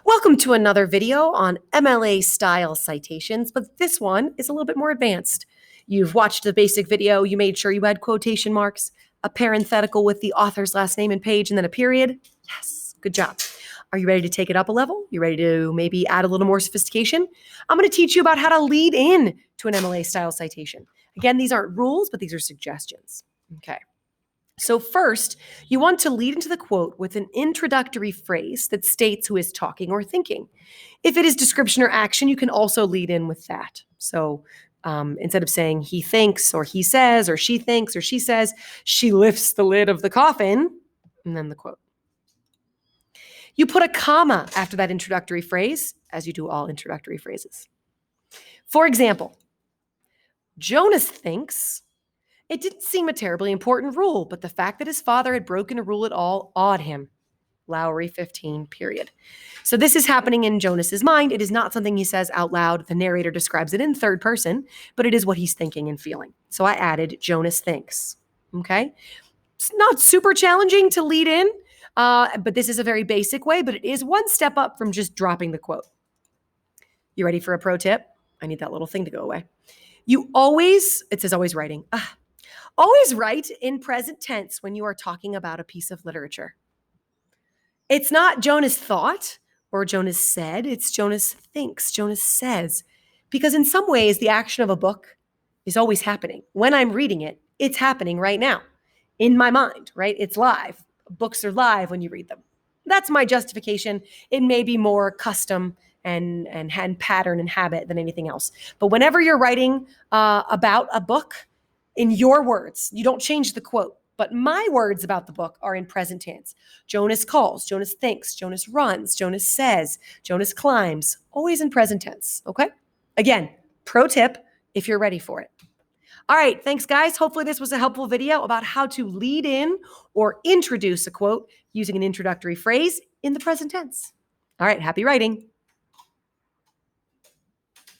Welcome to another video on MLA Style Citations, but this one is a little bit more advanced. You've watched the basic video, you made sure you had quotation marks, a parenthetical with the author's last name and page, and then a period. Yes, good job. Are you ready to take it up a level? You ready to maybe add a little more sophistication? I'm going to teach you about how to lead in to an MLA Style citation. Again, these aren't rules, but these are suggestions. Okay. So first, you want to lead into the quote with an introductory phrase that states who is talking or thinking. If it is description or action, you can also lead in with that. So instead of saying he thinks or he says or she thinks or she says, she lifts the lid of the coffin, and then the quote. You put a comma after that introductory phrase, as you do all introductory phrases. For example, Jonas thinks it didn't seem a terribly important rule, but the fact that his father had broken a rule at all awed him. Lowry 15, period. So this is happening in Jonas's mind. It is not something he says out loud. The narrator describes it in third person, but it is what he's thinking and feeling. So I added Jonas thinks. Okay. It's not super challenging to lead in, but this is a very basic way, but it is one step up from just dropping the quote. You ready for a pro tip? I need that little thing to go away. It says always writing. Always write in present tense when you are talking about a piece of literature. It's not Jonas thought or Jonas said, it's Jonas thinks, Jonas says. Because in some ways, the action of a book is always happening. When I'm reading it, it's happening right now in my mind, right? It's live. Books are live when you read them. That's my justification. It may be more custom and pattern and habit than anything else. But whenever you're writing about a book, in your words, you don't change the quote, but my words about the book are in present tense. Jonas calls, Jonas thinks, Jonas runs, Jonas says, Jonas climbs, always in present tense, okay? Again, pro tip if you're ready for it. All right, thanks guys. Hopefully this was a helpful video about how to lead in or introduce a quote using an introductory phrase in the present tense. All right, happy writing.